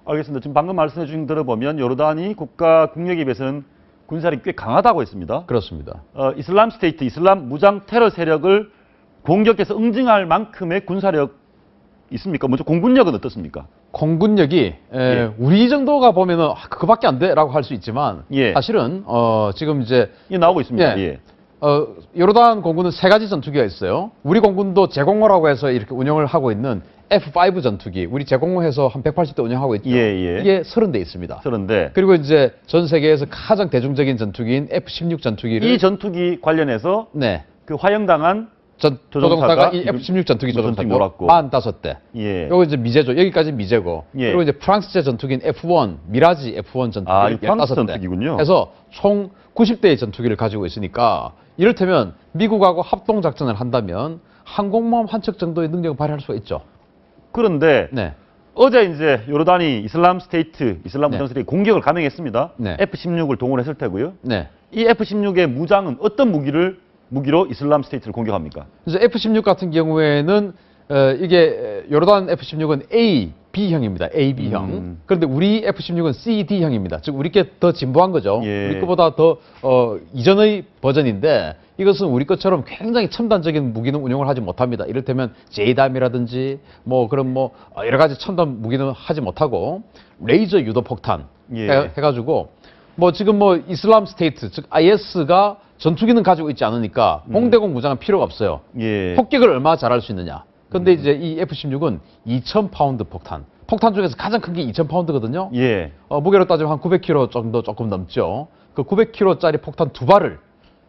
알겠습니다. 지금 방금 말씀해 주신 들어보면 요르단이 국가 국력에 비해서는 군사력이 꽤 강하다고 했습니다. 그렇습니다. 이슬람 스테이트, 이슬람 무장 테러 세력을 공격해서 응징할 만큼의 군사력 있습니까? 먼저 공군력은 어떻습니까? 공군력이 우리 정도가 보면은 그거밖에 안 돼라고 할 수 있지만 예. 사실은 지금 이제 나오고 있습니다. 예. 요르단 공군은 세 가지 전투기가 있어요. 우리 공군도 제공호라고 해서 이렇게 운영을 하고 있는 F5 전투기, 우리 제공호에서 한 180대 운영하고 있죠. 예. 이게 30대 있습니다. 30대. 그리고 이제 전 세계에서 가장 대중적인 전투기인 F-16 전투기를 이 전투기 관련해서 네. 그 화영당한 조종사가 이 F-16 전투기 조종사고 몰았고 45대. 예. 요거 이제 미제죠. 여기까지 미제고. 예. 그리고 이제 프랑스제 전투기인 F1, 미라지 F1 전투기 프랑스 15대. 전투기군요. 해서 총 90대의 전투기를 가지고 있으니까 이를테면 미국하고 합동 작전을 한다면 항공모함 한 척 정도의 능력을 발휘할 수가 있죠. 그런데 네. 어제 이제 요르단이 이슬람 스테이트, 이슬람 네. 무장 세력이 공격을 감행했습니다. 네. F-16을 동원했을 테고요. 네. 이 F-16의 무장은 어떤 무기로 이슬람 스테이트를 공격합니까? 그래서 F-16 같은 경우에는 이게 요르단 F-16은 A, B형입니다. A, B형. 그런데 우리 F-16은 C, D형입니다. 즉 우리 게 더 진보한 거죠. 예. 우리 거보다 더 이전의 버전인데 이것은 우리 것처럼 굉장히 첨단적인 무기는 운용을 하지 못합니다. 이를테면 JDAM이라든지 뭐 그런 뭐 여러 가지 첨단 무기는 하지 못하고 레이저 유도 폭탄 해가지고 뭐 지금 뭐 이슬람 스테이트 즉 IS가 전투기는 가지고 있지 않으니까 공대공 무장은 필요가 없어요. 예. 폭격을 얼마나 잘할 수 있느냐. 근데 이제 이 F-16은 2,000파운드 폭탄. 폭탄 중에서 가장 큰 게 2,000파운드거든요. 예. 무게로 따지면 한 900kg 정도 조금 넘죠. 그 900kg짜리 폭탄 두 발을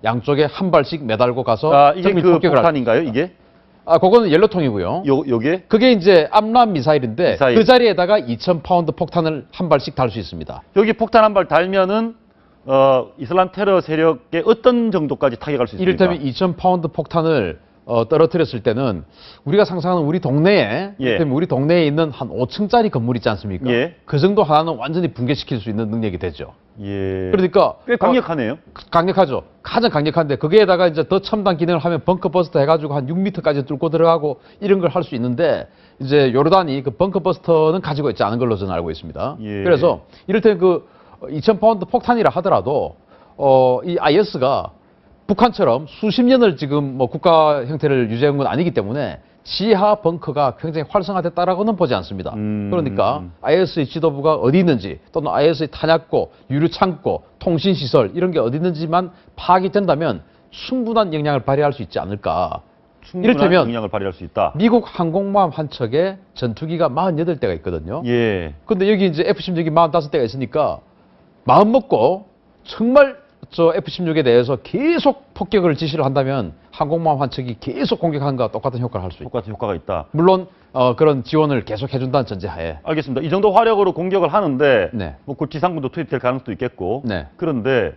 양쪽에 한 발씩 매달고 가서 이게 그 폭탄인가요, 이게? 그거는 옐로통이고요. 요게? 그게 이제 암람 미사일인데 미사일. 그 자리에다가 2,000파운드 폭탄을 한 발씩 달 수 있습니다. 여기 폭탄 한 발 달면은 이슬람 테러 세력의 어떤 정도까지 타격할 수 있습니까? 이를테면 2,000파운드 폭탄을 떨어뜨렸을 때는 우리가 상상하는 우리 동네에 우리 동네에 있는 한 5층짜리 건물 있지 않습니까? 예. 그 정도 하나는 완전히 붕괴시킬 수 있는 능력이 되죠. 예. 그러니까 꽤 강력하네요. 강력하죠. 가장 강력한데 거기에다가 이제 더 첨단 기능을 하면 벙커버스터 해가지고 한 6m까지 뚫고 들어가고 이런 걸 할 수 있는데 이제 요르단이 그 벙커버스터는 가지고 있지 않은 걸로 저는 알고 있습니다. 예. 그래서 이를테면 그 2,000파운드 폭탄이라 하더라도 이 IS가 북한처럼 수십 년을 지금 뭐 국가 형태를 유지한 건 아니기 때문에 지하 벙커가 굉장히 활성화됐다라고는 보지 않습니다. 그러니까 IS의 지도부가 어디 있는지 또는 IS의 탄약고, 유류 창고, 통신 시설 이런 게 어디 있는지만 파악이 된다면 충분한 영향을 발휘할 수 있지 않을까. 이를테면 영향을 발휘할 수 있다. 미국 항공모함 한 척에 전투기가 48대가 있거든요. 예. 근데 여기 이제 F-16이 45대가 있으니까 마음 먹고 정말 저 F-16에 대해서 계속 폭격을 지시를 한다면 항공모함 한 척이 계속 공격하는 것과 똑같은 효과를 할 수 있다. 똑같은 효과가 있다. 물론 그런 지원을 계속 해준다는 전제하에. 알겠습니다. 이 정도 화력으로 공격을 하는데 네. 뭐 그 지상군도 투입될 가능성도 있겠고. 네. 그런데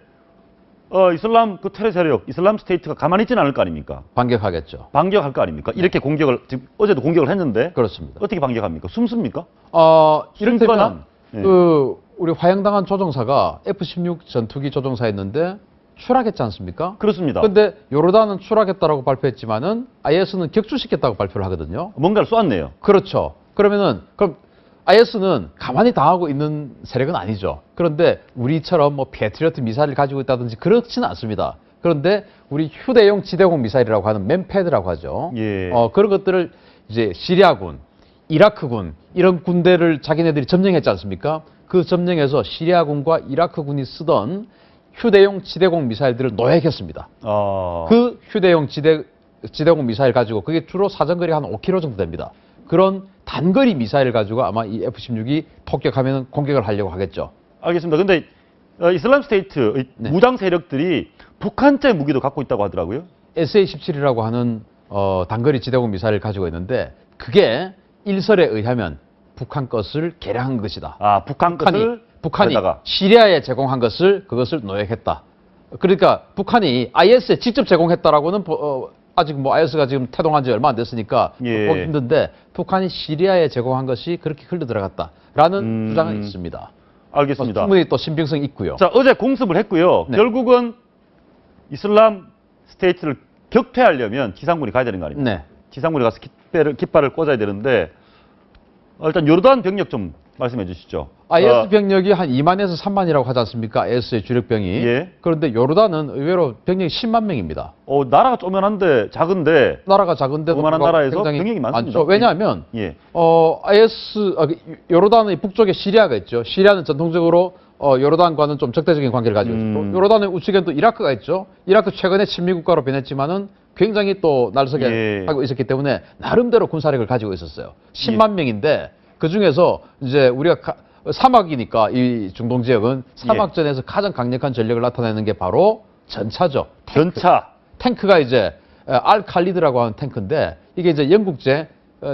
이슬람 그 테러 세력, 이슬람 스테이트가 가만히 있지는 않을 거 아닙니까? 반격하겠죠. 반격할 거 아닙니까? 이렇게 공격을 지금 어제도 공격을 했는데. 그렇습니다. 어떻게 반격합니까? 숨습니까? 이를테면 예. 우리 화형당한 조종사가 F-16 전투기 조종사였는데 추락했지 않습니까? 그렇습니다. 근데 요르단은 추락했다라고 발표했지만은 IS는 격추시켰다고 발표를 하거든요. 뭔가를 쏘았네요. 그렇죠. 그럼 IS는 가만히 당하고 있는 세력은 아니죠. 그런데 우리처럼 뭐 패트리어트 미사일을 가지고 있다든지 그렇지는 않습니다. 그런데 우리 휴대용 지대공 미사일이라고 하는 맨패드라고 하죠. 예. 그런 것들을 이제 시리아군, 이라크군 이런 군대를 자기네들이 점령했지 않습니까? 그 점령에서 시리아군과 이라크군이 쓰던 휴대용 지대공 미사일들을 노획했습니다. 그 휴대용 지대공 미사일 가지고 그게 주로 사정거리가 한 5km 정도 됩니다. 그런 단거리 미사일을 가지고 아마 이 F-16이 폭격하면 공격을 하려고 하겠죠. 알겠습니다. 근데 이슬람 스테이트 무장 세력들이 북한제 무기도 갖고 있다고 하더라고요. SA-17이라고 하는 단거리 지대공 미사일을 가지고 있는데 그게 일설에 의하면 북한 것을 개량한 것이다. 북한이 시리아에 제공한 그것을 노획했다. 그러니까 북한이 IS에 직접 제공했다라고는 아직 뭐 IS가 지금 태동한 지 얼마 안 됐으니까 보기 힘든데 북한이 시리아에 제공한 것이 그렇게 흘러 들어갔다라는 주장은 있습니다. 알겠습니다. 충분히 또 신빙성이 있고요. 자, 어제 공습을 했고요. 네. 결국은 이슬람 스테이트를 격퇴하려면 지상군이 가야 되는 거 아닙니까? 네. 지상군이 가서 깃발을 꽂아야 되는데 일단 요르단 병력 좀 말씀해 주시죠. IS 병력이 한 2만에서 3만이라고 하지 않습니까? IS의 주력병이. 예. 그런데 요르단은 의외로 병력이 10만 명입니다. 나라가 쪼면한데 작은데 나라가 작은데도 조그만한 불구하고 나라에서 굉장히 병력이 많습니다. 많죠. 왜냐하면 예. 요르단의 북쪽에 시리아가 있죠. 시리아는 전통적으로 요르단과는 좀 적대적인 관계를 가지고 있고 요르단의 우측에는 또 이라크가 있죠. 이라크 최근에 친미 국가로 변했지만은 굉장히 또 날서게 예. 하고 있었기 때문에 나름대로 군사력을 가지고 있었어요. 10만 명인데 그 중에서 이제 우리가 사막이니까 이 중동 지역은 사막전에서 가장 강력한 전력을 나타내는 게 바로 전차죠. 전차. 탱크가 이제 알칼리드라고 하는 탱크인데 이게 이제 영국제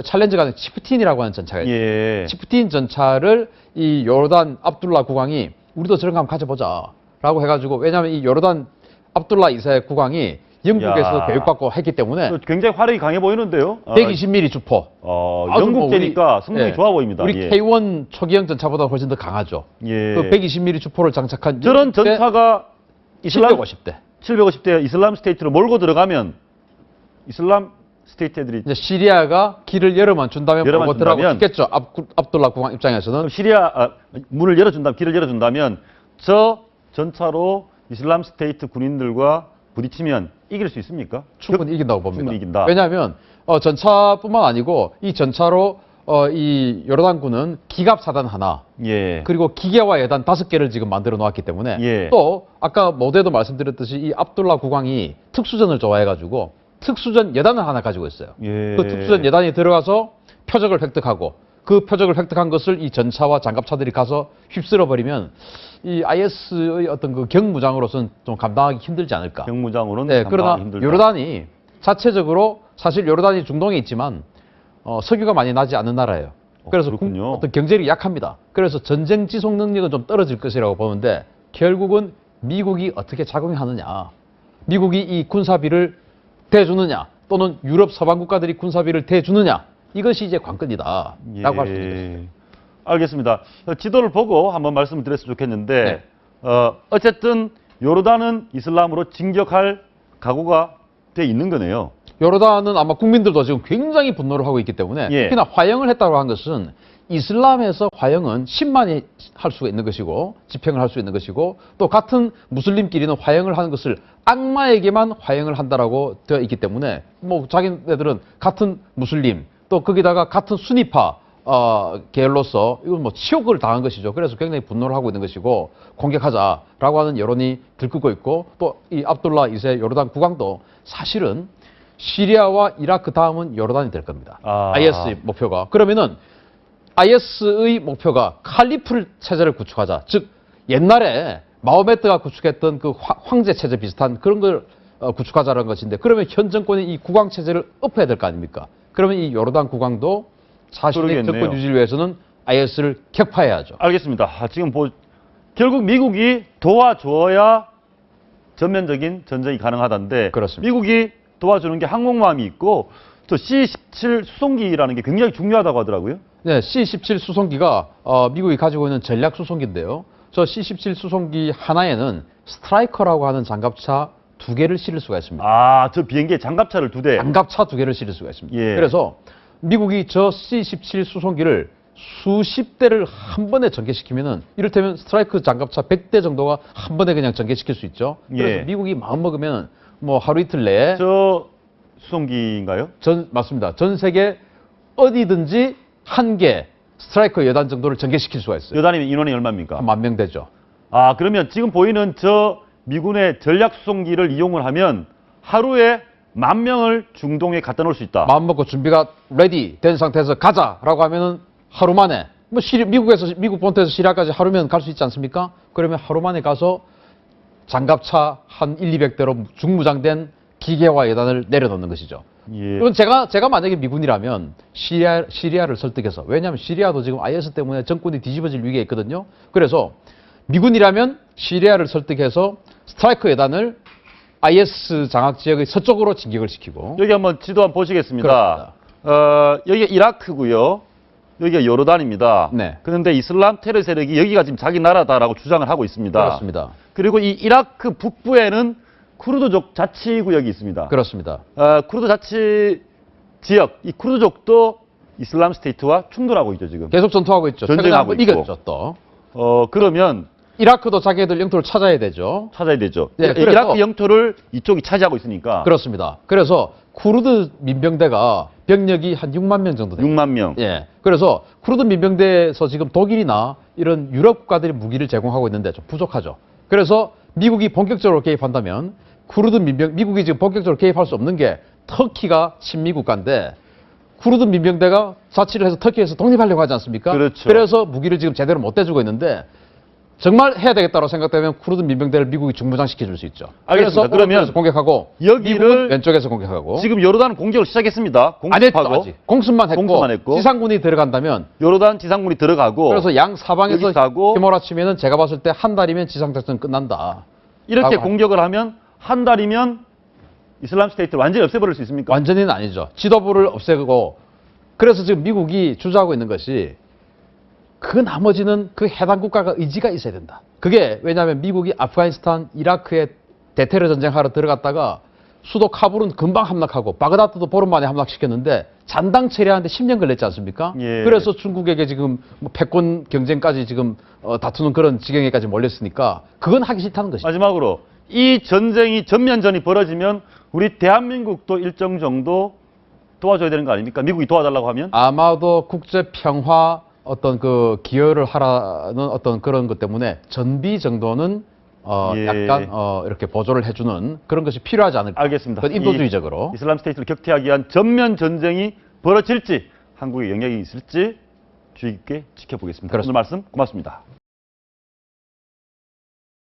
챌린저가 아니라 치프틴이라고 하는 전차가 있어요. 예. 치프틴 전차를 이 요르단 압둘라 국왕이 우리도 저런 거 한번 가져보자라고 해가지고 왜냐하면 이 요르단 압둘라 2세 국왕이 영국에서 야. 교육받고 했기 때문에 굉장히 화력이 강해 보이는데요. 120mm 주포. 아주 영국제니까 성능이 예, 좋아 보입니다. 우리 예. K1 초기형 전차보다 훨씬 더 강하죠. 예. 그 120mm 주포를 장착한 저런 전차가 750대. 750대 이슬람 스테이트로 몰고 들어가면 이슬람 스테이트 애들이 이제 시리아가 길을 열어만 준다면 열어만 몰고 들어가고 준다면 싶겠죠. 압둘라 국왕 입장에서는 문을 열어준다면 길을 열어준다면 저 전차로 이슬람 스테이트 군인들과 부딪히면 이길 수 있습니까? 충분히 이긴다고 봅니다. 충분히 이긴다. 왜냐하면 전차뿐만 아니고 이 전차로 이 요르단군은 기갑 사단 하나 예. 그리고 기계화 예단 5개를 지금 만들어 놓았기 때문에 예. 또 아까 모두에도 말씀드렸듯이 이 압둘라 국왕이 특수전을 좋아해가지고 특수전 예단을 하나 가지고 있어요. 예. 그 특수전 예단이 들어가서 표적을 획득하고 그 표적을 획득한 것을 이 전차와 장갑차들이 가서 휩쓸어 버리면 이 IS의 어떤 그 경무장으로서는 좀 감당하기 힘들지 않을까. 경무장으로는 네, 그러나 감당하기 힘들다. 요르단이 자체적으로 사실 요르단이 중동에 있지만 석유가 많이 나지 않는 나라예요. 그래서 그렇군요. 어떤 경제력이 약합니다. 그래서 전쟁 지속 능력은 좀 떨어질 것이라고 보는데 결국은 미국이 어떻게 작용하느냐, 미국이 이 군사비를 대주느냐, 또는 유럽 서방 국가들이 군사비를 대주느냐, 이것이 이제 관건이다라고 할 수 있겠습니다. 알겠습니다. 지도를 보고 한번 말씀을 드렸으면 좋겠는데 네. 어쨌든 요르단은 이슬람으로 진격할 각오가 돼 있는 거네요. 요르단은 아마 국민들도 지금 굉장히 분노를 하고 있기 때문에 예. 특히나 화형을 했다고 한 것은 이슬람에서 화형은 10만이 할 수가 있는 것이고 집행을 할 수 있는 것이고 또 같은 무슬림끼리는 화형을 하는 것을 악마에게만 화형을 한다라고 되어 있기 때문에 뭐 자기네들은 같은 무슬림 또 거기다가 같은 수니파 계열로서 이건 뭐 치욕을 당한 것이죠. 그래서 굉장히 분노를 하고 있는 것이고 공격하자라고 하는 여론이 들끓고 있고 또 이 압둘라 2세 요르단 국왕도 사실은 시리아와 이라크 다음은 요르단이 될 겁니다. IS의 목표가. 그러면은 IS의 목표가 칼리프 체제를 구축하자. 즉 옛날에 마호메트가 구축했던 그 황제 체제 비슷한 그런 걸 구축하자는 것인데 그러면 현 정권이 이 국왕 체제를 엎어야 될 거 아닙니까? 그러면 이 요르단 국왕도 자신의 정권 유지를 위해서는 IS를 격파해야죠. 알겠습니다. 지금 결국 미국이 도와줘야 전면적인 전쟁이 가능하다는데 그렇습니다. 미국이 도와주는 게 항공모함이 있고 또 C-17 수송기라는 게 굉장히 중요하다고 하더라고요. 네, C-17 수송기가 미국이 가지고 있는 전략 수송기인데요. 저 C-17 수송기 하나에는 스트라이커라고 하는 장갑차 2개를 실을 수가 있습니다. 저 비행기에 장갑차를 2대. 장갑차 2개를 실을 수가 있습니다. 예. 그래서 미국이 저 C-17 수송기를 수십 대를 한 번에 전개시키면은 이를테면 스트라이크 장갑차 100대 정도가 한 번에 그냥 전개시킬 수 있죠. 그래서 예. 미국이 마음 먹으면 뭐 하루 이틀 내에 저 수송기인가요? 맞습니다. 전 세계 어디든지 한 개 스트라이커 여단 정도를 전개시킬 수가 있어요. 여단이면 인원이 얼마입니까? 한 10,000명 되죠. 그러면 지금 보이는 저 미군의 전략 수송기를 이용을 하면 하루에 10,000명을 중동에 갖다 놓을 수 있다. 마음 먹고 준비가 레디 된 상태에서 가자라고 하면은 하루 만에 뭐 미국 본토에서 시리아까지 하루면 갈 수 있지 않습니까? 그러면 하루 만에 가서 장갑차 한 1,200대로 중무장된 기계화 예단을 내려놓는 것이죠. 예. 이건 제가 만약에 미군이라면 시리아를 설득해서 왜냐하면 시리아도 지금 IS 때문에 정권이 뒤집어질 위기에 있거든요. 그래서 미군이라면 시리아를 설득해서 스트라이커 예단을 IS 장악 지역의 서쪽으로 진격을 시키고 여기 한번 지도 한번 보시겠습니다. 여기가 이라크고요. 여기가 요르단입니다. 네. 그런데 이슬람 테러 세력이 여기가 지금 자기 나라다라고 주장을 하고 있습니다. 그렇습니다. 그리고 이 이라크 북부에는 쿠르드족 자치구역이 있습니다. 그렇습니다. 쿠르드 자치 지역, 이 쿠르드족도 이슬람 스테이트와 충돌하고 있죠, 지금. 계속 전투하고 있죠. 최근에 전쟁하고 한번 있고. 이겼죠, 또. 그러면 이라크도 자기들 영토를 찾아야 되죠. 찾아야 되죠. 네, 그래서- 이라크 영토를 이쪽이 차지하고 있으니까. 그렇습니다. 그래서 쿠르드 민병대가 병력이 한 6만 명 정도 됩니다. 6만 명. 예. 그래서 쿠르드 민병대에서 지금 독일이나 이런 유럽 국가들이 무기를 제공하고 있는데 좀 부족하죠. 그래서 미국이 본격적으로 개입한다면 미국이 지금 본격적으로 개입할 수 없는 게 터키가 친미 국가인데 쿠르드 민병대가 자치를 해서 터키에서 독립하려고 하지 않습니까? 그렇죠. 그래서 무기를 지금 제대로 못 대주고 있는데 정말 해야 되겠다고 생각되면 쿠르드 민병대를 미국이 중부장시켜 줄 수 있죠. 알겠습니다. 그래서 그러면 오른쪽에서 공격하고 여기를 미국은 왼쪽에서 공격하고 지금 요르단 공격을 시작했습니다. 안 했죠, 공습하고 아직. 공습만 했고, 지상군이 들어간다면 요르단 지상군이 들어가고 그래서 양 사방에서 여기서 하고 휘몰아치면은 제가 봤을 때 한 달이면 지상작전 끝난다. 이렇게 라고 공격을 하면 한 달이면 이슬람 스테이트를 완전히 없애버릴 수 있습니까? 완전히는 아니죠. 지도부를 없애고 그래서 지금 미국이 주장하고 있는 것이 그 나머지는 그 해당 국가가 의지가 있어야 된다. 그게 왜냐하면 미국이 아프가니스탄, 이라크에 대테러 전쟁하러 들어갔다가 수도 카불은 금방 함락하고 바그다드도 보름 만에 함락시켰는데 잔당 처리하는데 10년 걸렸지 않습니까? 예. 그래서 중국에게 지금 뭐 패권 경쟁까지 지금 다투는 그런 지경에까지 몰렸으니까 그건 하기 싫다는 것이죠. 마지막으로 이 전쟁이 전면전이 벌어지면 우리 대한민국도 일정 정도 도와줘야 되는 거 아닙니까? 미국이 도와달라고 하면? 아마도 국제 평화 어떤 그 기여를 하라는 어떤 그런 것 때문에 전비 정도는 예. 약간 이렇게 보조를 해주는 그런 것이 필요하지 않을까. 알겠습니다. 그건 인도주의적으로. 이슬람 스테이트를 격퇴하기 위한 전면 전쟁이 벌어질지 한국에 영향이 있을지 주의 깊게 지켜보겠습니다. 그렇습니다. 오늘 말씀 고맙습니다.